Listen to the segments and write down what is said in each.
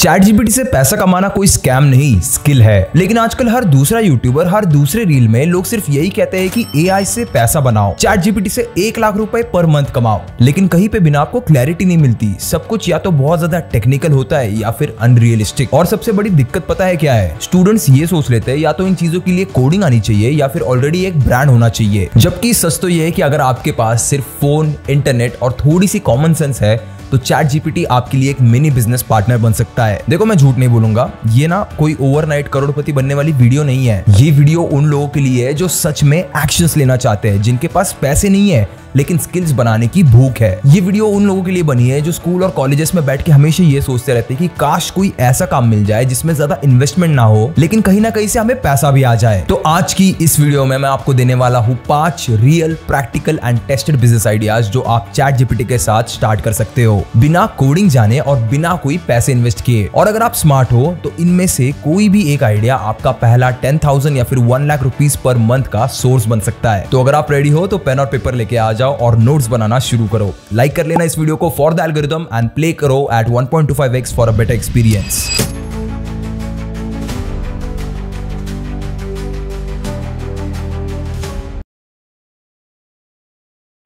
Chat GPT से पैसा कमाना कोई स्कैम नहीं, स्किल है। लेकिन आजकल हर दूसरा यूट्यूबर हर दूसरे रील में लोग सिर्फ यही कहते हैं कि एआई से पैसा बनाओ, चैट जीपीटी से 1 लाख रुपए पर मंथ कमाओ। लेकिन कहीं पे बिना आपको क्लैरिटी नहीं मिलती। सब कुछ या तो बहुत ज्यादा टेक्निकल होता है या फिर अनरियलिस्टिक। और सबसे बड़ी दिक्कत पता है क्या है? स्टूडेंट्स ये सोच लेते हैं या तो इन चीजों के लिए कोडिंग आनी चाहिए या फिर ऑलरेडी एक ब्रांड होना चाहिए। जबकि सच तो ये है कि अगर आपके पास सिर्फ फोन, इंटरनेट और थोड़ी सी कॉमन सेंस है तो चैट जीपीटी आपके लिए एक मिनी बिजनेस पार्टनर बन सकता है। देखो, मैं झूठ नहीं बोलूंगा, ये ना कोई ओवरनाइट करोड़पति बनने वाली वीडियो नहीं है। ये वीडियो उन लोगों के लिए है जो सच में एक्शंस लेना चाहते हैं, जिनके पास पैसे नहीं है लेकिन स्किल्स बनाने की भूख है। ये वीडियो उन लोगों के लिए बनी है जो स्कूल और कॉलेजेस में बैठ के हमेशा ये सोचते रहते हैं कि काश कोई ऐसा काम मिल जाए जिसमें ज्यादा इन्वेस्टमेंट ना हो लेकिन कहीं ना कहीं से हमें पैसा भी आ जाए। तो आज की इस वीडियो में मैं आपको देने वाला हूँ 5 real, practical and tested business ideas जो आप चैट जीपीटी के साथ स्टार्ट कर सकते हो बिना कोडिंग जाने और बिना कोई पैसे इन्वेस्ट किए। और अगर आप स्मार्ट हो तो इनमें से कोई भी एक आइडिया आपका पहला 10,000 या फिर 1 लाख रुपीज पर मंथ का सोर्स बन सकता है। तो अगर आप रेडी हो तो पेन और पेपर लेके आ जाओ और नोट्स बनाना शुरू करो। लाइक कर लेना इस वीडियो को for the algorithm and play करो at 1.25x for a better experience.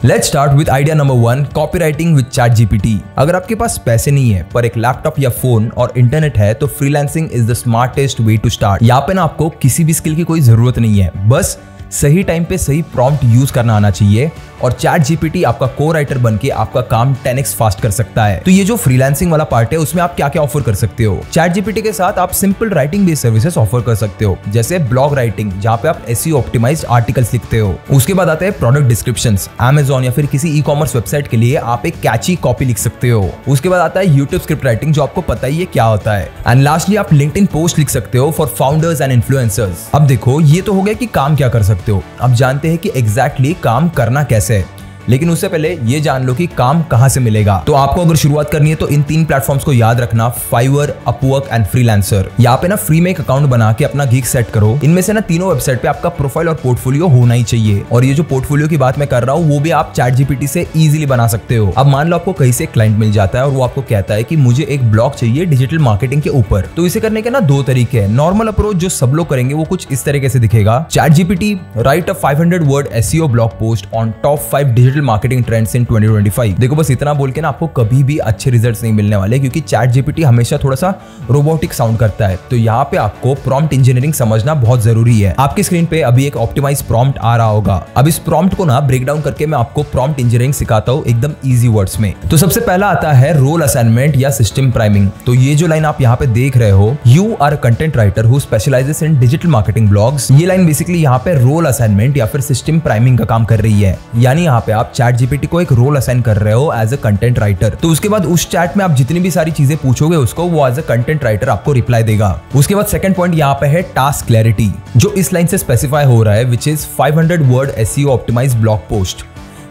Let's start with idea number 1, copywriting with ChatGPT। अगर आपके पास पैसे नहीं है पर एक लैपटॉप या फोन और इंटरनेट है तो freelancing is the smartest way to start. यहाँ पे ना आपको किसी भी स्किल की कोई जरूरत नहीं है, बस सही टाइम पे सही प्रॉम्प्ट यूज करना आना चाहिए और चैट जीपीटी आपका को राइटर बनके आपका काम 10x फास्ट कर सकता है। तो ये जो फ्रीलांसिंग वाला पार्ट है उसमें आप क्या क्या ऑफर कर सकते हो? चैट जीपीटी के साथ आप simple writing based services offer कर सकते हो, जैसे ब्लॉग राइटिंग जहाँ पे आप एसईओ ऑप्टिमाइज्ड आर्टिकल्स लिखते हो। उसके बाद आते हैं प्रोडक्ट डिस्क्रिप्शंस। अमेजॉन या फिर किसी ई कॉमर्स वेबसाइट के लिए आप एक कैची कॉपी लिख सकते हो। उसके बाद आता है यूट्यूब स्क्रिप्ट राइटिंग, जो आपको पता ही है क्या होता है। एंड लास्टली आप लिंक्डइन पोस्ट लिख सकते हो फॉर फाउंडर्स एंड इन्फ्लुएंसर्स। अब देखो, ये तो हो गया कि काम क्या कर सकते हो। अब जानते हैं कि एग्जैक्टली काम करना कैसे है, लेकिन उससे पहले ये जान लो कि काम कहां से मिलेगा। तो आपको अगर शुरुआत करनी है तो इन 3 प्लेटफॉर्म्स को याद रखना, फाइवर, अपवर्क एंड फ्रीलांसर। यहाँ पे ना फ्री में एक अकाउंट बना के अपना गिग सेट करो। इनमें से ना तीनों वेबसाइट पे आपका प्रोफाइल और पोर्टफोलियो होना ही चाहिए। और ये जो पोर्टफोलियो की बात मैं कर रहा हूँ वो भी आप चैट जीपीटी से इजीली बना सकते हो। अब मान लो आपको कहीं से क्लाइंट मिल जाता है और वो आपको कहता है कि मुझे एक ब्लॉग चाहिए डिजिटल मार्केटिंग के ऊपर। तो इसे करने के ना 2 तरीके हैं। नॉर्मल अप्रोच जो सब लोग करेंगे वो कुछ इस तरीके से दिखेगा। Chat GPT right a 500 word SEO blog post on top 5 digital marketing trends in 2025। देखो, बस इतना बोल के ना आपको कभी भी अच्छे रिजल्ट्स नहीं मिलने वाले, क्योंकि चैट जीपीटी हमेशा थोड़ा सा रोबोटिक साउंड करता है। तो यहाँ पे आपको प्रॉम्प्ट इंजीनियरिंग समझना बहुत जरूरी है। आपकी स्क्रीन पे अभी एक ऑप्टिमाइज प्रॉम्प्ट आ रहा होगा। अब इस प्रॉम्प्ट को ना ब्रेक डाउन करके मैं आपको प्रॉम्प्ट इंजीनियरिंग सिखाता हूँ एकदम इजी वर्ड्स में। तो सबसे पहला आता है रोल असाइनमेंट या सिस्टम प्राइमिंग। तो ये जो लाइन आप यहाँ पे देख रहे हो, you are content writer who specialises in digital marketing blogs, ये लाइन बेसिकली यहाँ पे रोल असाइनमेंट या फिर सिस्टम प्राइमिंग का काम कर रही है। यानी यहाँ पे आप चैट जीपीटी को एक रोल असाइन कर रहे हो एज अ कंटेंट राइटर। तो उसके बाद उस चैट में आप जितनी भी सारी चीजें पूछोगे उसको, वो एज अ कंटेंट राइटर आपको रिप्लाई देगा। उसके बाद सेकंड पॉइंट यहाँ पे है टास्क क्लैरिटी, जो इस लाइन से स्पेसिफाई हो रहा है, which is 500 word SEO optimised blog post.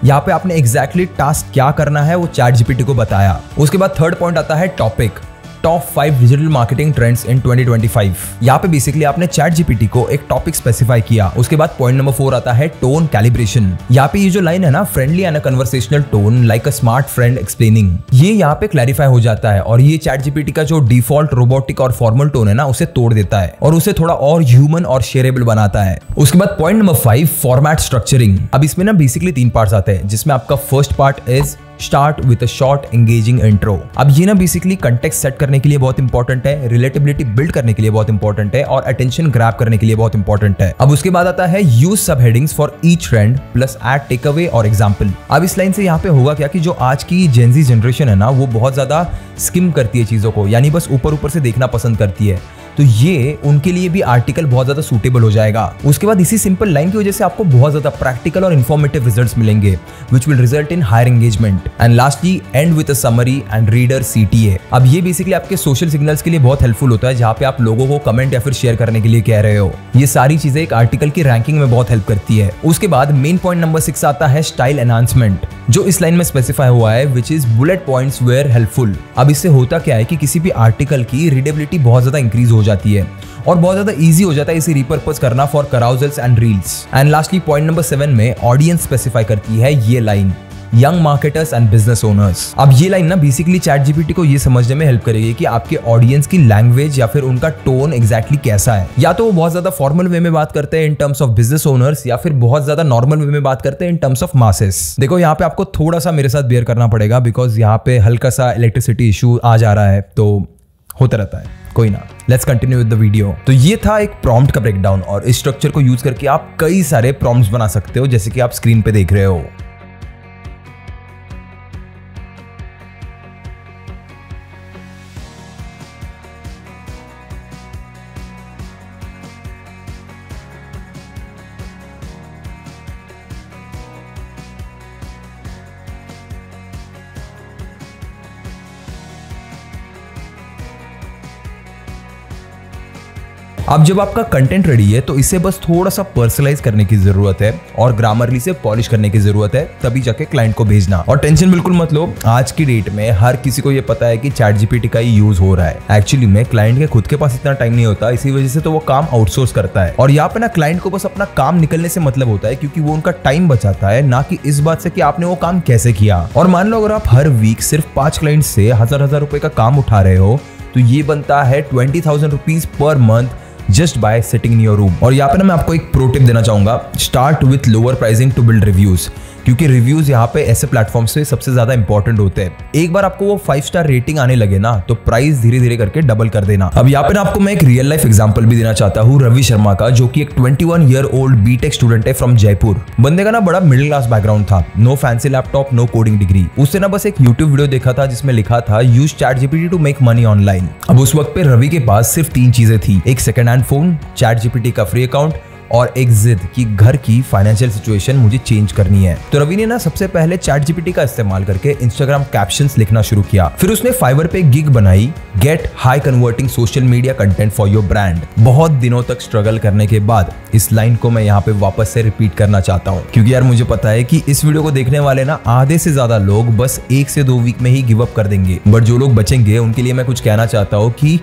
यहाँ पे आपने एग्जैक्टली टास्क क्या करना है वो चैट जीपीटी को बताया। उसके बाद थर्ड पॉइंट आता है topic, top 5 digital marketing trends in 2025। यहाँ पे बेसिकली आपने चैट जीपीटी को एक टॉपिक स्पेसिफाई किया। उसके बाद पॉइंट नंबर 4 आता है टोन कैलिब्रेशन। यहाँ पे ये जो लाइन है ना, friendly and a conversational tone like a smart friend explaining, ये यहाँ पे क्लैरिफाई हो जाता है और ये चैट जीपीटी का जो डिफॉल्ट रोबोटिक और फॉर्मल टोन है ना उसे तोड़ देता है और उसे थोड़ा और ह्यूमन और शेयरेबल बनाता है। उसके बाद पॉइंट नंबर 5, फॉर्मेट स्ट्रक्चरिंग। अब इसमें ना बेसिकली 3 पार्ट्स आते हैं, जिसमें आपका first part is start with a short engaging intro. अब ये ना बेसिकली कंटेक्स्ट सेट करने के लिए बहुत इंपॉर्टेंट है, रिलेटेबिलिटी बिल्ड करने के लिए बहुत इंपॉर्टेंट है और अटेंशन ग्रैब करने के लिए बहुत इंपॉर्टेंट है। अब उसके बाद आता है यूज सब headings for each trend plus ed tech away और एग्जांपल। अब इस लाइन से यहाँ पे होगा क्या कि जो आज की जेनजी जनरेशन है ना वो बहुत ज्यादा स्किम करती है चीजों को, यानी बस ऊपर ऊपर से देखना पसंद करती है। तो ये उनके लिए भी आर्टिकल बहुत ज्यादा सूटेबल हो जाएगा। उसके बाद इसी सिंपल लाइन की वजह से आपको बहुत ज्यादा प्रैक्टिकल और इन्फॉर्मेटिव रिजल्ट्स मिलेंगे, which will result in higher engagement. And lastly end with a summary and reader CTA. अब ये बेसिकली आपके सोशल सिग्नल्स के लिए बहुत हेल्पफुल होता है, जहाँ पे आप लोगों को कमेंट या फिर शेयर करने के लिए कह रहे हो। ये सारी चीजें एक आर्टिकल की रैंकिंग में बहुत हेल्प करती है। उसके बाद मेन पॉइंट नंबर 6 आता है स्टाइल एनहांसमेंट, जो इस लाइन में स्पेसिफाई हुआ है, which is bullet points where helpful. अब इससे होता क्या है कि किसी भी आर्टिकल की रीडेबिलिटी बहुत ज्यादा इंक्रीज हो जाती है और बहुत ज्यादा इजी हो जाता है इसे रिपर्पस करना for carousels and reels. And lastly point number 7 में ऑडियंस स्पेसिफाई करती है ये line, young marketers and business owners. अब ये लाइन ना बेसिकली चैट जीपीटी को ये समझने में हेल्प करेगी कि आपके ऑडियंस की लैंग्वेज या फिर उनका टोन एग्जैक्टली कैसा है। या तो वो बहुत ज्यादा फॉर्मल वे में बात करते हैं in terms of business owners, या फिर बहुत ज्यादा नॉर्मल वे में बात करते हैं इन टर्म्स ऑफ मासेस। देखो यहाँ पे आपको थोड़ा सा मेरे साथ बेयर करना पड़ेगा बिकॉज यहाँ पे हल्का सा इलेक्ट्रिसिटी इशू आ जा रहा है, तो होता रहता है, कोई ना। Let's continue with the video. तो ये था एक प्रॉम्प्ट का ब्रेकडाउन, और इस स्ट्रक्चर को यूज करके आप कई सारे प्रॉम्प्ट्स बना सकते हो जैसे कि आप स्क्रीन पे देख रहे हो। अब जब आपका कंटेंट रेडी है तो इसे बस थोड़ा सा पर्सनलाइज करने की जरूरत है और ग्रामरली से पॉलिश करने की जरूरत है, तभी जाके क्लाइंट को भेजना। और टेंशन बिल्कुल मत लो, आज की डेट में हर किसी को ये पता है कि चैट जीपीटी का ही यूज हो रहा है। एक्चुअली में क्लाइंट के खुद के पास इतना टाइम नहीं होता, इसी वजह से तो वो काम आउटसोर्स करता है। और यहाँ पे ना क्लाइंट को बस अपना काम निकलने से मतलब होता है, क्योंकि वो उनका टाइम बचाता है, ना कि इस बात से कि आपने वो काम कैसे किया। और मान लो अगर आप हर वीक सिर्फ 5 क्लाइंट से हजार रुपए का काम उठा रहे हो तो ये बनता है 20,000 rupees per month just by sitting in your room. और यहाँ पे ना मैं आपको एक प्रो टिप देना चाहूंगा, start with lower pricing to build reviews, क्योंकि रिव्यूज यहाँ पे ऐसे प्लेटफॉर्म से सबसे ज्यादा इंपॉर्टेंट होते हैं। एक बार आपको वो 5 स्टार रेटिंग आने लगे ना तो प्राइस धीरे धीरे करके डबल कर देना। अब यहाँ पे ना आपको मैं एक रियल लाइफ एग्जांपल भी देना चाहता हूँ रवि शर्मा का, जो कि एक 21 ईयर ओल्ड बीटेक स्टूडेंट है फ्रॉम जयपुर। बंदे का ना बड़ा मिडिल क्लास बैकग्राउंड था, no fancy laptop, no coding degree. उससे ना बस एक यूट्यूब वीडियो देखा था जिसमें लिखा था use ChatGPT to make money online. अब उस वक्त पे रवि के पास सिर्फ 3 चीजें थी, एक second hand phone, chat GPT का फ्री अकाउंट और एक जिद कि घर की फाइनेंशियल सिचुएशन मुझे चेंज करनी है। तो रवि ने ना सबसे पहले चैट जीपीटी का इस्तेमाल करके इंस्टाग्राम कैप्शंस लिखना शुरू किया। फिर उसने फाइवर पे गिग बनाई, get high converting social media content for your brand. बहुत दिनों तक स्ट्रगल करने के बाद इस लाइन को मैं यहाँ पे वापस से रिपीट करना चाहता हूँ, क्योंकि यार मुझे पता है कि इस वीडियो को देखने वाले ना आधे से ज्यादा लोग बस 1 से 2 वीक में ही गिव अप कर देंगे। बट जो लोग बचेंगे उनके लिए मैं कुछ कहना चाहता हूँ कि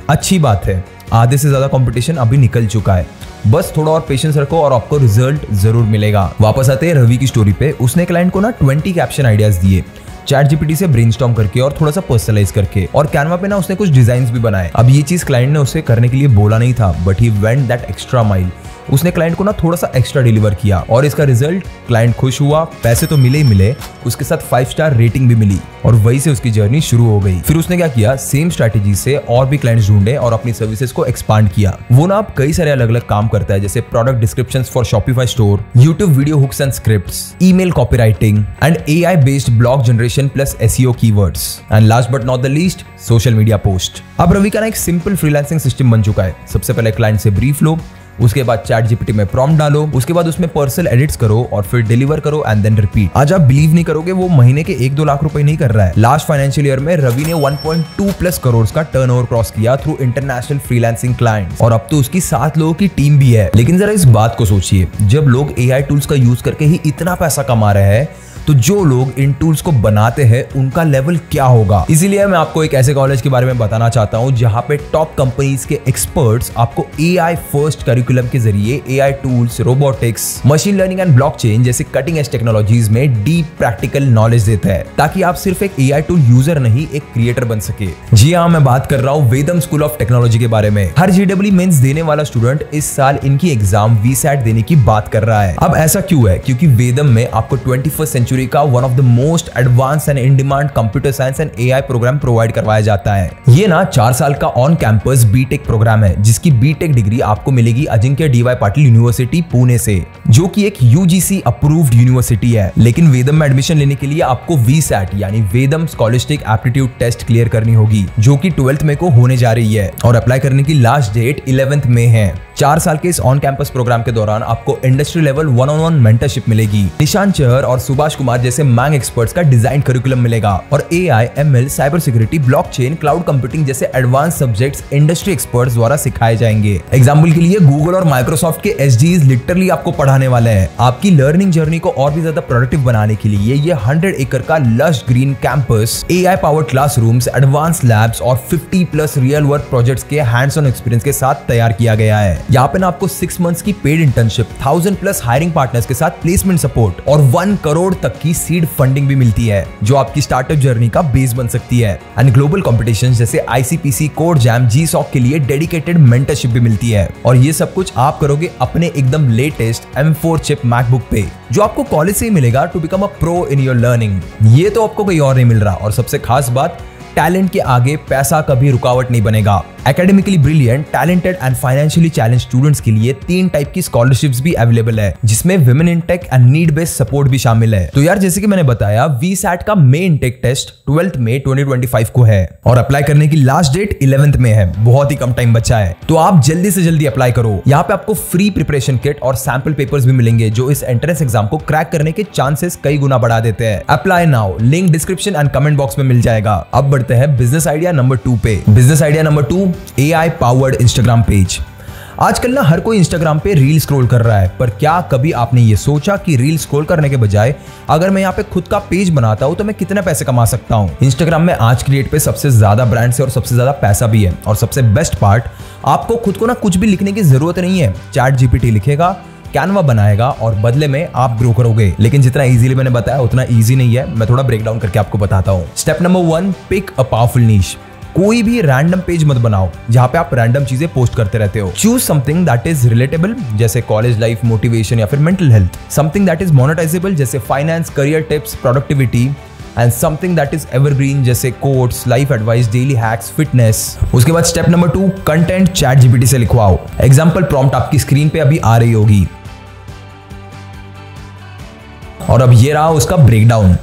अच्छी बात है, आधे से ज्यादा कंपटीशन अभी निकल चुका है, बस थोड़ा और पेशेंस रखो और आपको रिजल्ट जरूर मिलेगा। वापस आते हैं रवि की स्टोरी पे। उसने क्लाइंट को ना 20 कैप्शन आइडियाज दिए चैट जीपीटी से ब्रेनस्टॉर्म करके और थोड़ा सा पर्सनलाइज करके, और कैनवा पे ना उसने कुछ डिजाइन्स भी बनाए। अब ये चीज क्लाइंट ने उसे करने के लिए बोला नहीं था, but he went that extra mile. उसने क्लाइंट को ना थोड़ा सा एक्स्ट्रा डिलीवर किया और इसका रिजल्ट, क्लाइंट खुश हुआ, पैसे तो मिले ही मिले, उसके साथ 5 स्टार रेटिंग भी मिली, और वहीं से उसकी जर्नी शुरू हो गई। फिर उसने क्या किया, सेम स्ट्रैटेजी से और भी क्लाइंट्स ढूंढे और अपनी सर्विसेज को एक्सपांड किया। वो ना अब कई सारे अलग अलग काम करता है, जैसे product descriptions for Shopify store, YouTube video hooks and scripts, email copywriting and AI based blog generation plus SEO keywords, and last but not the least social media post. अब रवि का ना एक सिंपल फ्रीलांसिंग सिस्टम बन चुका है। सबसे पहले client से ब्रीफ लो, उसके बाद चैट जीपीटी में प्रॉम्प्ट डालो, उसके बाद उसमें पर्सनल एडिट्स करो और फिर डिलीवर करो एंड देन रिपीट। आज आप बिलीव नहीं करोगे, वो महीने के 1-2 लाख रुपए नहीं कर रहा है। लास्ट फाइनेंशियल ईयर में रवि ने 1.2+ करोड़ का टर्नओवर क्रॉस किया थ्रू इंटरनेशनल फ्रीलांसिंग क्लाइंट्स, और अब तो उसकी 7 लोगों की टीम भी है। लेकिन जरा इस बात को सोचिए, जब लोग AI टूल्स का यूज करके ही इतना पैसा कमा रहे हैं, तो जो लोग इन टूल्स को बनाते हैं उनका लेवल क्या होगा। इसीलिए मैं आपको एक ऐसे कॉलेज के बारे में बताना चाहता हूं जहां पे टॉप कंपनीज के एक्सपर्ट्स आपको AI फर्स्ट करिकुलम के जरिए AI tools, robotics, machine learning and blockchain जैसे कटिंग एज टेक्नोलॉजीज में डीप प्रैक्टिकल नॉलेज देता है, ताकि आप सिर्फ एक AI टूल यूजर नहीं, एक क्रिएटर बन सके। जी हाँ, मैं बात कर रहा हूँ वेदम स्कूल ऑफ टेक्नोलॉजी के बारे में। हर JEE मेंस देने वाला स्टूडेंट इस साल इनकी एग्जाम VSAT देने की बात कर रहा है। अब ऐसा क्यों है? क्योंकि वेदम में आपको 21st सेंचुरी का one of the most advance and in demand computer science and AI program provide करवाया जाता है। ये ना 4 साल का ऑन कैंपस बीटेक प्रोग्राम है, जिसकी बीटेक डिग्री आपको मिलेगी अजिंक्य DY पाटिल यूनिवर्सिटी पुणे से, जो कि एक UGC अप्रूव्ड यूनिवर्सिटी है। लेकिन वेदम में एडमिशन लेने के लिए आपको VSAT यानी वेदम स्कॉलस्टिक एप्टीट्यूड टेस्ट क्लियर करनी होगी, जो कि 12th मई को होने जा रही है, और अप्लाई करने की लास्ट डेट 11th मई है। 4 साल के इस ऑन कैंपस प्रोग्राम के दौरान आपको इंडस्ट्री लेवल 1-on-1 मेंटरशिप मिलेगी। निशांत चहर और सुभाष कुमार जैसे मैंग एक्सपर्ट्स का डिजाइन करिकुलम मिलेगा, और AI, ML, cyber security, blockchain, cloud computing जैसे एडवांस सब्जेक्ट्स इंडस्ट्री एक्सपर्ट्स द्वारा सिखाए जाएंगे। एग्जांपल के लिए गूगल और माइक्रोसॉफ्ट के SGs लिटरली आपको पढ़ाने वाले हैं। आपकी लर्निंग जर्नी को और भी ज्यादा प्रोडक्टिव बनाने के लिए ये 100 एकड़ का lush green campus, AI powered classrooms, advance labs और 50+ रियल वर्क प्रोजेक्ट्स के हैंड्स ऑन एक्सपीरियंस के साथ तैयार किया गया है। यहाँ पे ना आपको 6 मंथ्स की पेड इंटर्नशिप, 1000+ हायरिंग पार्टनर्स के साथ प्लेसमेंट सपोर्ट और 1 करोड़ तक तक की सीड फंडिंग भी मिलती है जो आपकी स्टार्टअप जर्नी का बेस बन सकती है। एंड ग्लोबल कॉम्पिटिशन जैसे ICPC, कोड जैम, GSOC के लिए डेडिकेटेड मेंटरशिप भी मिलती है। और ये सब कुछ आप करोगे अपने एकदम लेटेस्ट M4 चिप मैकबुक पे, जो आपको कॉलेज से ही मिलेगा to become a pro in your learning. ये तो आपको कहीं और नहीं मिल रहा। और सबसे खास बात, टैलेंट के आगे पैसा कभी रुकावट नहीं बनेगा। Academically brilliant, talented and financially challenge students के लिए 3 टाइप की स्कॉलरशिप्स भी अवेलेबल है, जिसमें women in tech and need based support भी शामिल है। तो यार जैसे कि मैंने बताया, VSAT का मेन टेक टेस्ट 12 मई 2025 को है और अप्लाई करने की लास्ट डेट 11 में है। बहुत ही कम टाइम बचा है, तो आप जल्दी से जल्दी अप्लाई करो। यहाँ पे आपको फ्री प्रिपरेशन किट और सैंपल पेपर्स भी मिलेंगे जो इस एंट्रेंस एग्जाम को क्रैक करने के चांसेस कई गुना बढ़ा देते हैं। Apply now, link description and comment box में मिल जाएगा। अब बढ़ते हैं बिजनेस आइडिया नंबर 2 पे। Business idea number 2, AI powered Instagram page. आजकल ना हर कोई इंस्टाग्राम पे रील स्क्रॉल कर रहा है, पर क्या कभी आपने ये सोचा कि रील स्क्रॉल करने के बजाय अगर मैं यहाँ पे खुद का पेज बनाता हूँ तो मैं कितने पैसे कमा सकता हूँ? इंस्टाग्राम में आज की डेट पे सबसे ज्यादा ब्रांड्स है और सबसे ज्यादा पैसा भी है। और सबसे बेस्ट पार्ट, आपको खुद को ना कुछ भी लिखने की जरूरत नहीं है। ChatGPT लिखेगा, कैनवा बनाएगा और बदले में आप ग्रो करोगे। लेकिन जितना इजीली मैंने बताया उतना इजी नहीं है। मैं थोड़ा ब्रेक डाउन करके आपको बताता हूँ। Step number 1, pick a powerful niche. कोई भी रैंडम पेज मत बनाओ जहां पे आप रैंडम चीजें पोस्ट करते रहते हो। Choose something that is relatable जैसे कॉलेज लाइफ, मोटिवेशन या फिर mental health. Something that is monetizable जैसे finance, career tips, productivity. And something that is evergreen जैसे quotes, life advice, daily hacks, fitness. उसके बाद स्टेप नंबर 2, कंटेंट ChatGPT से लिखवाओ। Example prompt आपकी स्क्रीन पे अभी आ रही होगी और अब ये रहा उसका ब्रेकडाउन।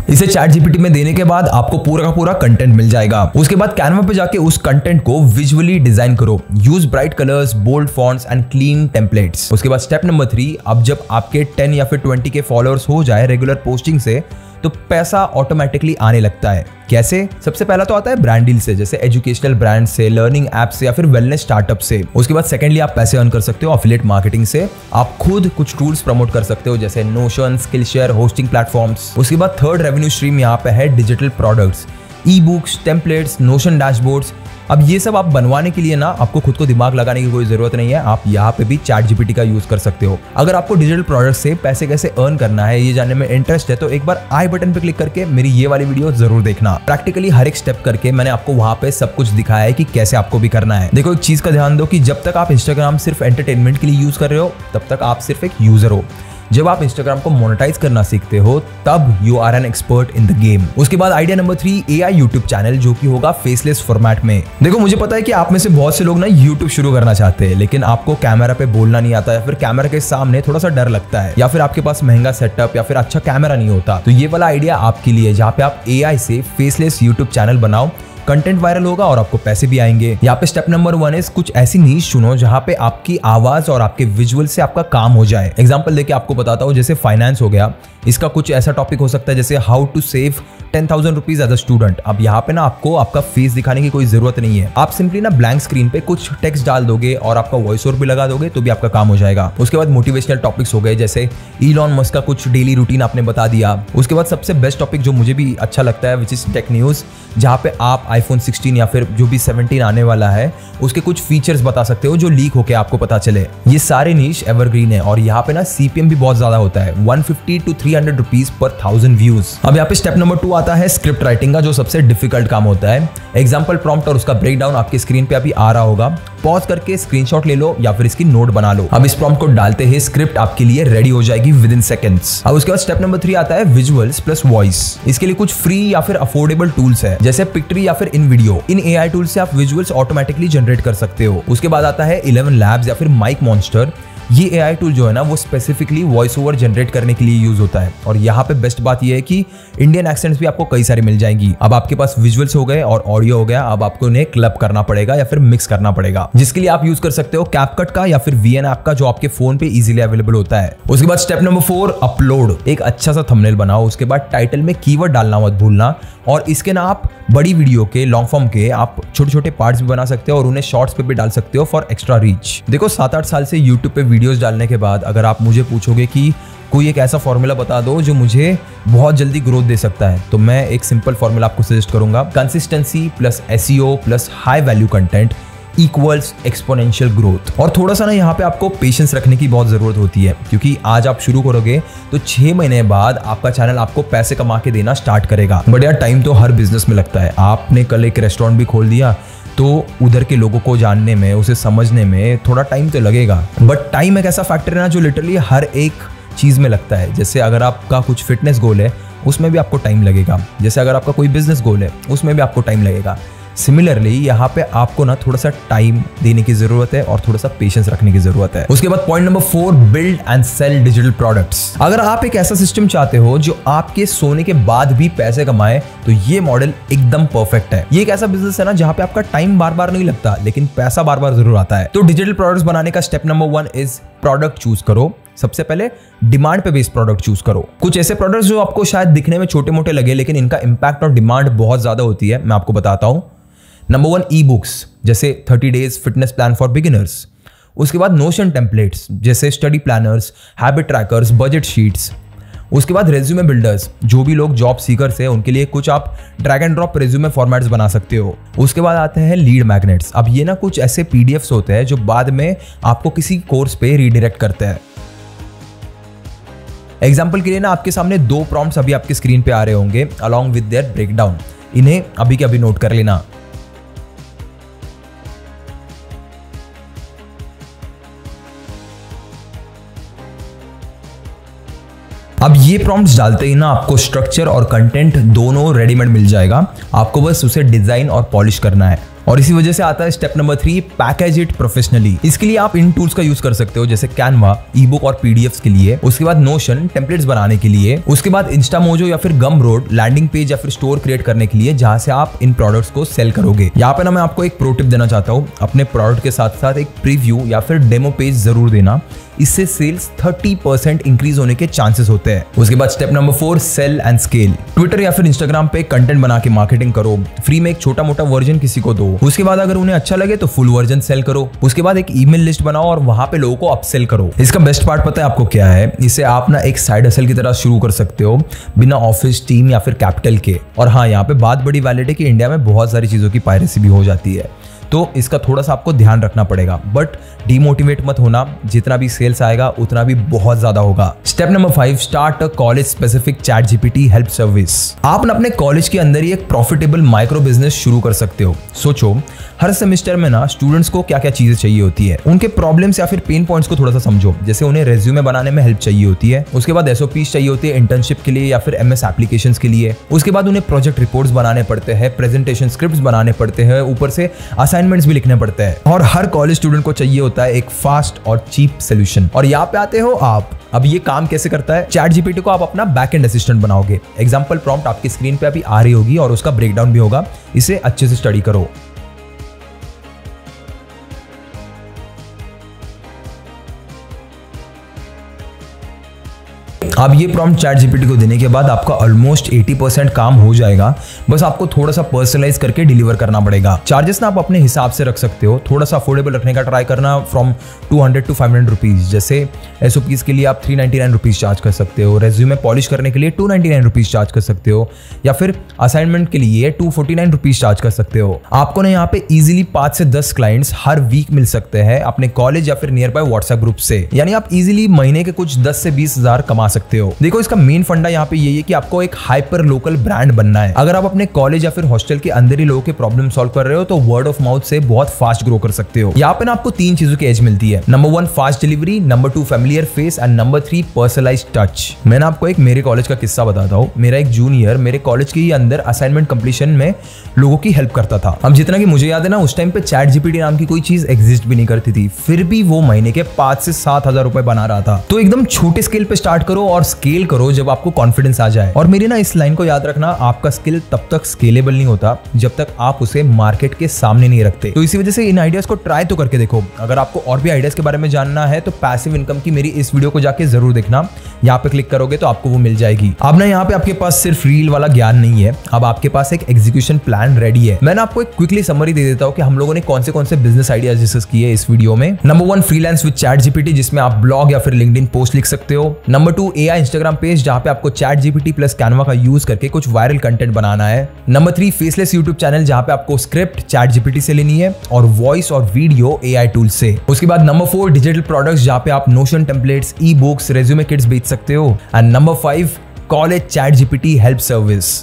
इसे ChatGPT में देने के बाद आपको पूरा का पूरा कंटेंट मिल जाएगा। उसके बाद कैनवा पे जाके उस कंटेंट को विजुअली डिजाइन करो। Use bright colours, bold fonts and clean templates. उसके बाद स्टेप नंबर 3, अब जब आपके 10 या फिर 20 के फॉलोअर्स हो जाए रेगुलर पोस्टिंग से, तो पैसा ऑटोमेटिकली आने लगता है। कैसे? सबसे पहला तो आता है ब्रांड डील से, जैसे एजुकेशनल ब्रांड से, लर्निंग ऐप से या फिर वेलनेस स्टार्टअप से। उसके बाद सेकेंडली आप पैसे अर्न कर सकते हो एफिलिएट मार्केटिंग से। आप खुद कुछ टूल्स प्रमोट कर सकते हो जैसे नोशन, स्किलशेयर, होस्टिंग प्लेटफॉर्म्स। उसके बाद थर्ड रेवेन्यू स्ट्रीम यहाँ पे है digital products, e books, templates, notion dashboards. अब ये सब आप बनवाने के लिए ना आपको खुद को दिमाग लगाने की कोई जरूरत नहीं है। आप यहाँ पे भी ChatGPT का यूज कर सकते हो। अगर आपको डिजिटल प्रोडक्ट से पैसे कैसे अर्न करना है ये जानने में इंटरेस्ट है तो एक बार आई बटन पे क्लिक करके मेरी ये वाली वीडियो जरूर देखना। प्रैक्टिकली हर एक स्टेप करके मैंने आपको वहां पे सब कुछ दिखाया है कि कैसे आपको भी करना है। देखो, एक चीज का ध्यान दो कि जब तक आप इंस्टाग्राम सिर्फ एंटरटेनमेंट के लिए यूज कर रहे हो तब तक आप सिर्फ एक यूजर हो। जब आप इंस्टाग्राम को मोनेटाइज करना सीखते हो तब you are an expert in the game. उसके बाद idea number 3, AI YouTube channel, जो कि होगा फेसलेस फॉर्मेट में। देखो, मुझे पता है कि आप में से बहुत से लोग ना यूट्यूब शुरू करना चाहते हैं, लेकिन आपको कैमरा पे बोलना नहीं आता या फिर कैमरा के सामने थोड़ा सा डर लगता है या फिर आपके पास महंगा सेटअप या फिर अच्छा कैमरा नहीं होता। तो ये वाला आइडिया आपके लिए, जहाँ पे आप AI से फेसलेस यूट्यूब चैनल बनाओ, कंटेंट वायरल होगा और आपको पैसे भी आएंगे। यहाँ पे स्टेप नंबर 1 इज कुछ ऐसी नीश चुनो जहाँ पे आपकी आवाज और आपके विजुअल से आपका काम हो जाए। एग्जांपल देके आपको बताता हूँ, जैसे फाइनेंस हो गया, इसका कुछ ऐसा टॉपिक हो सकता है जैसे how to save 10,000 rupees as a student. अब यहाँ पे ना आपको आपका फेस दिखाने की कोई जरूरत नहीं है। आप सिंपली ना ब्लैंक स्क्रीन पे कुछ टेक्स्ट डाल दोगे और आपका वॉइस ओवर भी लगा दोगे तो भी आपका काम हो जाएगा। उसके बाद मोटिवेशनल टॉपिक्स हो गए, जैसे इलॉन मस्क का कुछ डेली रूटीन आपने बता दिया। उसके बाद सबसे बेस्ट टॉपिक जो मुझे भी अच्छा लगता है विच इज टेक न्यूज, जहाँ पे आप iPhone 16 या फिर जो भी 17 आने वाला है उसके कुछ फीचर्स बता सकते हो जो लीक होके आपको पता चले। ये सारे नीश एवरग्रीन है और यहाँ पे ना CPM भी बहुत ज्यादा होता है, 150 to 300 रुपीज पर 1000 व्यूज। अब यहाँ पे स्टेप नंबर 2 आता है स्क्रिप्ट राइटिंग का, जो सबसे डिफिकल्ट काम होता है। एग्जाम्पल प्रॉम्प्ट और उसका ब्रेकडाउन आपके स्क्रीन पे अभी आ रहा होगा। पॉज करके स्क्रीनशॉट ले लो या फिर इसकी नोट बना लो। अब इस प्रॉम्प्ट को डालते ही स्क्रिप्ट आपके लिए रेडी हो जाएगी विद इन सेकंड्स। अब उसके बाद स्टेप नंबर 3 आता है विजुअल्स प्लस वॉइस। इसके लिए कुछ फ्री या फिर अफोर्डेबल टूल्स है, जैसे पिक्टरी या फिर इन वीडियो। इन AI टूल से आप विजुअल्स ऑटोमेटिकली जनरेट कर सकते हो। उसके बाद आता है 11 Labs या फिर माइक मॉन्स्टर। ये AI टूल जो है ना वो स्पेसिफिकली वॉइस ओवर जनरेट करने के लिए यूज होता है। और यहाँ पे बेस्ट बात ये है कि इंडियन एक्सेंट्स भी आपको कई सारी मिल जाएंगी। अब आपके पास विजुअल्स हो गए और ऑडियो हो गया, अब आपको उन्हें क्लब करना पड़ेगा या फिर मिक्स करना पड़ेगा, जिसके लिए आप यूज कर सकते हो कैपकट का या फिर VN ऐप का, जो आपके फोन पे इजीली अवेलेबल होता है। उसके बाद स्टेप नंबर 4, अपलोड। एक अच्छा सा थंबनेल बनाओ। उसके बाद टाइटल में कीवर्ड डालना मत भूलना, और इसके ना आप बड़ी वीडियो के, लॉन्ग फॉर्म के आप छोटे छोटे पार्ट्स भी बना सकते हो और उन्हें शॉर्ट्स पे भी डाल सकते हो फॉर एक्स्ट्रा रीच। देखो, 7-8 साल से यूट्यूब पे वीडियोस डालने के बाद अगर आप मुझे पूछोगे कि कोई एक ऐसा फॉर्मूला बता दो जो मुझे बहुत जल्दी ग्रोथ दे सकता है, तो मैं एक सिंपल फॉर्मूला आपको सजेस्ट करूंगा। Consistency plus SEO plus high value content equals exponential growth. और थोड़ा सा ना यहाँ पे आपको पेशेंस रखने की बहुत जरूरत होती है, क्योंकि आज आप शुरू करोगे तो 6 महीने बाद आपका चैनल आपको पैसे कमा के देना स्टार्ट करेगा। बट यार टाइम तो हर बिजनेस में लगता है। आपने कल एक रेस्टोरेंट भी खोल दिया तो उधर के लोगों को जानने में, उसे समझने में थोड़ा टाइम तो लगेगा। बट टाइम एक ऐसा फैक्टर है ना जो लिटरली हर एक चीज में लगता है। जैसे अगर आपका कुछ फिटनेस गोल है उसमें भी आपको टाइम लगेगा, जैसे अगर आपका कोई बिजनेस गोल है उसमें भी आपको टाइम लगेगा। सिमिलरली यहाँ पे आपको ना थोड़ा सा टाइम देने की जरूरत है और थोड़ा सा पेशेंस रखने की जरूरत है। उसके बाद point number 4, build and sell digital products. अगर आप एक ऐसा सिस्टम चाहते हो जो आपके सोने के बाद भी पैसे कमाए तो ये मॉडल एकदम परफेक्ट है। ये एक ऐसा बिजनेस है ना जहाँ पे आपका टाइम बार बार नहीं लगता लेकिन पैसा बार बार जरूर आता है। तो डिजिटल प्रोडक्ट्स बनाने का step number 1 is product choose करो। सबसे पहले डिमांड पे बेस्ड प्रोडक्ट चूज करो। कुछ ऐसे प्रोडक्ट्स जो आपको शायद दिखने में छोटे मोटे लगे लेकिन इनका इंपैक्ट और डिमांड बहुत ज्यादा होती है, मैं आपको बताता हूं। नंबर 1 ई बुक्स, जैसे 30 days fitness plan for beginners. उसके बाद नोशन टेम्पलेट्स, जैसे study planners, habit trackers, budget sheets. उसके बाद रेज्यूमे बिल्डर्स, जो भी लोग जॉब सीकर्स हैं उनके लिए कुछ आप drag and drop resume formats बना सकते हो। उसके बाद आते हैं लीड मैग्नेट्स। अब ये ना कुछ ऐसे पीडीएफ्स होते हैं जो बाद में आपको किसी कोर्स पे रीडायरेक्ट करते हैं। एग्जाम्पल के लिए ना आपके सामने 2 प्रॉम्प्ट्स अभी आपके स्क्रीन पे आ रहे होंगे अलॉन्ग विद देयर ब्रेकडाउन। इन्हें अभी के अभी नोट कर लेना। अब ये प्रॉम्प्ट्स डालते ही ना आपको स्ट्रक्चर और कंटेंट दोनों रेडीमेड मिल जाएगा, आपको बस उसे डिजाइन और पॉलिश करना है। और इसी वजह से आता है step number 3, package it professionally. इसके लिए आप इन टूल्स का यूज कर सकते हो, जैसे कैनवा ई बुक और पीडीएफ्स के लिए, उसके बाद नोशन टेम्पलेट्स बनाने के लिए, उसके बाद इंस्टामोजो या फिर गमरोड लैंडिंग पेज या फिर स्टोर क्रिएट करने के लिए जहां से आप इन प्रोडक्ट्स को सेल करोगे। यहाँ पे ना मैं आपको एक प्रो टिप देना चाहता हूँ, अपने प्रोडक्ट के साथ साथ एक प्रीव्यू या फिर डेमो पेज जरूर देना। इससे सेल्स 30% इंक्रीज होने के चांसेस होते हैं। उसके बाद step number 4, sell and scale. Twitter या फिर इंस्टाग्राम पे कंटेंट बना के मार्केटिंग करो। फ्री में एक छोटा मोटा वर्जन किसी को दो, उसके बाद अगर उन्हें अच्छा लगे तो फुल वर्जन सेल करो। उसके बाद एक ईमेल लिस्ट बनाओ और वहां पे लोगों को अपसेल करो। इसका बेस्ट पार्ट पता है आपको क्या है? इसे आप ना एक साइड हसल की तरह शुरू कर सकते हो बिना ऑफिस, टीम या फिर कैपिटल के। और हाँ, यहाँ पे बात बड़ी वैलिड है कि इंडिया में बहुत सारी चीजों की पायरेसी भी हो जाती है, तो इसका थोड़ा सा आपको ध्यान रखना पड़ेगा। बट डीमोटिवेट मत होना, जितना भी सेल्स आएगा उतना भी बहुत ज्यादा होगा। Step number 5, start a college specific chat GPT help service. आप अपने कॉलेज के अंदर ही एक प्रॉफिटेबल माइक्रो बिजनेस शुरू कर सकते हो। सोचो, हर सेमेस्टर में ना स्टूडेंट्स को क्या क्या चीजें चाहिए होती है, उनके प्रॉब्लम्स या फिर पेन पॉइंट्स को थोड़ा सा समझो। जैसे उन्हें रेज्यूमे बनाने में हेल्प चाहिए होती है, उसके बाद एसओपीज चाहिए होती है इंटर्नशिप के लिए या फिर एमएस एप्लीकेशंस के लिए, उसके बाद उन्हें प्रोजेक्ट रिपोर्ट्स बनाने पड़ते हैं, प्रेजेंटेशन स्क्रिप्ट्स बनाने पड़ते हैं, ऊपर से असाइनमेंट्स भी लिखने पड़ते हैं। और हर कॉलेज स्टूडेंट को चाहिए होता है एक फास्ट और चीप सोल्यूशन। और यहाँ पे आते हो आप। अब ये काम कैसे करता है? चैट जीपीटी को आप अपना बैकएंड असिस्टेंट बनाओगे। एग्जांपल प्रॉम्प्ट आपकी स्क्रीन पे अभी आ रही होगी और उसका ब्रेकडाउन भी होगा, इसे अच्छे से स्टडी करो। अब ये प्रॉम्प्ट चैट जीपीटी को देने के बाद आपका ऑलमोस्ट 80% काम हो जाएगा। बस आपको थोड़ा सा पर्सनलाइज करके डिलीवर करना पड़ेगा। चार्जेस ना आप अपने हिसाब से रख सकते हो, थोड़ा सा अफोर्डेबल रखने का ट्राई करना, फ्रॉम 200 to 500 रुपीज। जैसे एसओपीज के लिए आप 399 रुपीज चार्ज कर सकते हो, रेज्यूमे पॉलिश करने के लिए 299 रुपीज चार्ज कर सकते हो, या फिर असाइनमेंट के लिए 249 रुपीज चार्ज कर सकते हो। आपको ना यहाँ पे इजिली 5 से 10 क्लाइंट्स हर वीक मिल सकते हैं अपने कॉलेज या फिर नियर बाय व्हाट्सएप ग्रुप से। यानी आप इजिली महीने के कुछ 10 से 20 हजार कमा सकते हो। देखो, इसका मेन फंडा यहाँ पे यही है कि आपको एक हाइपर लोकल ब्रांड बनना है। अगर आप अपने कॉलेज या फिर हॉस्टल के अंदर ही लोगों के प्रॉब्लम सॉल्व कर रहे हो तो वर्ड ऑफ माउथ से बहुत फास्ट ग्रो कर सकते हो। यहाँ पे ना आपको 3 चीजों की एज मिलती है। Number 1 fast delivery, number 2 familiar face and number 3 personalised touch. मैंने आपको एक मेरे कॉलेज का किस्सा बताता हूँ। मेरा एक जूनियर मेरे कॉलेज के ही अंदर असाइनमेंट कंप्लीशन में लोगों की हेल्प करता था। अब जितना कि मुझे याद है ना, उस टाइम पे चैट जीपीटी नाम की कोई चीज एग्जिस्ट भी नहीं करती थी, फिर भी वो महीने के 5 से 7 हजार रुपए बना रहा था। तो एकदम छोटे स्केल पे स्टार्ट करो और स्केल करो जब आपको कॉन्फिडेंस आ जाए। और मेरी ना इस लाइन को याद रखना, आपका स्किल तब तक स्केलेबल नहीं होता जब तक आप उसे मार्केट के सामने नहीं रखते। तो इसी वजह से इन आइडियाज को ट्राई तो करके देखो। अगर आपको और भी आइडियाज के बारे में जानना है तो पैसिव इनकम की मेरी इस वीडियो को जाके जरूर देखना। यहाँ पे क्लिक करोगे तो आपको वो मिल जाएगी। अब ना यहाँ पे आपके पास सिर्फ रील वाला ज्ञान नहीं है, अब आपके पास एक एग्जीक्यूशन प्लान रेडी है। मैं आपको एक क्विकली समरी दे देता हूँ कि हम लोगों ने कौन से बिजनेस आइडियाज डिस्कस किए इस वीडियो में। नंबर 1 फ्रीलांस विद ChatGPT, जिसमें आप ब्लॉग या फिर लिंक्डइन पोस्ट लिख सकते हो। नंबर 2 AI इंस्टाग्राम पेज, जहां पे आपको ChatGPT प्लस कैनवा का यूज करके कुछ वायरल कंटेंट बनाना है। नंबर 3 फेसलेस यूट्यूब चैनल, जहां पे आपको स्क्रिप्ट ChatGPT से लेनी है और वॉइस और वीडियो AI टूल से। उसके बाद नंबर 4 डिजिटल प्रोडक्ट्स, जहां पे आप Notion templates, ebooks, resume kits बेच सकते हो। And number 5 college ChatGPT help service,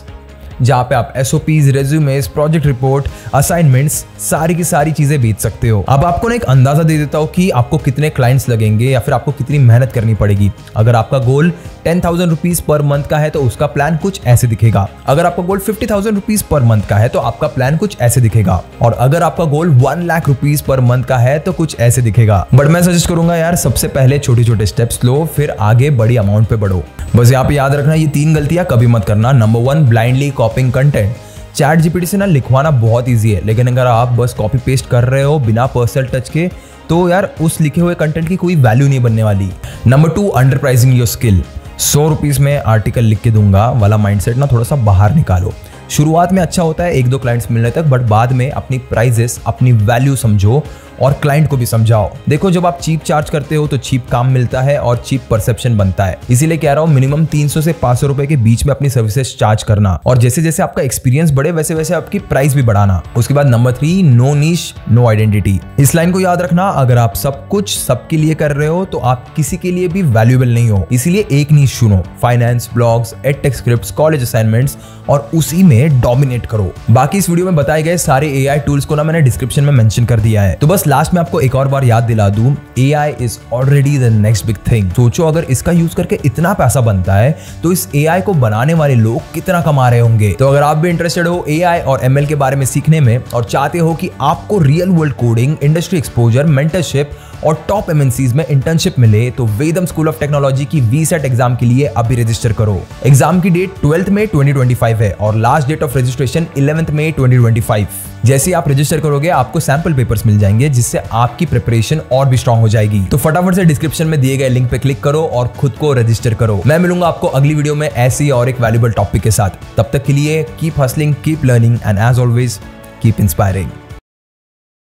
जहां पे आप SOPs, resumes, project report, assignments, सारी की सारी चीजें बेच सकते हो। अब आपको ना एक अंदाजा दे देता हूं कि आपको कितने क्लाइंट्स लगेंगे या फिर आपको कितनी मेहनत करनी पड़ेगी। अगर आपका गोल 10,000 रुपीज पर मंथ का है तो उसका प्लान कुछ ऐसे दिखेगा। अगर आपका गोल 50,000 रुपीज पर मंथ का है तो आपका प्लान कुछ ऐसे दिखेगा। और अगर आपका गोल 1 लाख रुपीज पर मंथ का है तो कुछ ऐसे दिखेगा। बट मैं सजेस्ट करूंगा यार, सबसे पहले छोटे छोटे स्टेप्स लो, फिर आगे बड़ी अमाउंट पे बढ़ो। बस यहाँ पे याद रखना, ये 3 गलतियां कभी मत करना। Number 1 blindly कॉपिंग content. ChatGPT से ना लिखवाना बहुत ईजी है, लेकिन अगर आप बस कॉपी पेस्ट कर रहे हो बिना पर्सनल टच के तो यार उस लिखे हुए कंटेंट की कोई वैल्यू नहीं बनने वाली। Number 2 under pricing your skill. 100 rupees में आर्टिकल लिख के दूंगा वाला माइंडसेट ना थोड़ा सा बाहर निकालो। शुरुआत में अच्छा होता है 1-2 क्लाइंट्स मिलने तक, बट बाद में अपनी प्राइजेस, अपनी वैल्यू समझो और क्लाइंट को भी समझाओ। देखो, जब आप चीप चार्ज करते हो तो चीप काम मिलता है और चीप परसेप्शन बनता है। इसीलिए कह रहा हूँ मिनिमम 300 से 500 रुपए के बीच में अपनी सर्विसेज चार्ज करना, और जैसे जैसे आपका एक्सपीरियंस बढ़े वैसे वैसे आपकी प्राइस भी बढ़ाना। उसके बाद नंबर 3 नो नीश नो आइडेंटिटी। इस लाइन को याद रखना, अगर आप सब कुछ सबके लिए कर रहे हो तो आप किसी के लिए भी वैल्यूएबल नहीं हो। इसीलिए एक नीश चुनो, finance, blogs, edtech scripts, college assignments, और उसी में डोमिनेट करो। बाकी इस वीडियो में बताए गए सारे AI टूल्स को ना मैंने डिस्क्रिप्शन में मेंशन कर दिया है। तो बस लास्ट में आपको एक और बार याद दिला दूं, AI is already the next big thing. सोचो, अगर इसका यूज करके इतना पैसा बनता है तो इस AI को बनाने वाले लोग कितना कमा रहे होंगे। तो अगर आप भी इंटरेस्टेड हो AI और ML के बारे में सीखने में और चाहते हो कि आपको real world coding, industry exposure, mentorship और टॉप MNCs में इंटर्नशिप मिले, तो वेदम स्कूल ऑफ टेक्नोलॉजी की VSET एग्जाम के लिए अभी रजिस्टर करो। एग्जाम की डेट 12 मई 2025 है और लास्ट डेट ऑफ रजिस्ट्रेशन 11 मई 2025। जैसे ही आप रजिस्टर करोगे आपको सैंपल पेपर्स मिल जाएंगे, जिससे आपकी प्रिपरेशन और भी स्ट्रांग हो जाएगी। तो फटाफट से डिस्क्रिप्शन में दिए गए लिंक पे क्लिक करो और खुद को रजिस्टर करो। मैं मिलूंगा आपको अगली वीडियो में ऐसी और एक वैल्यूएबल टॉपिक के साथ। तब तक के लिए keep hustling, keep learning and as always keep inspiring.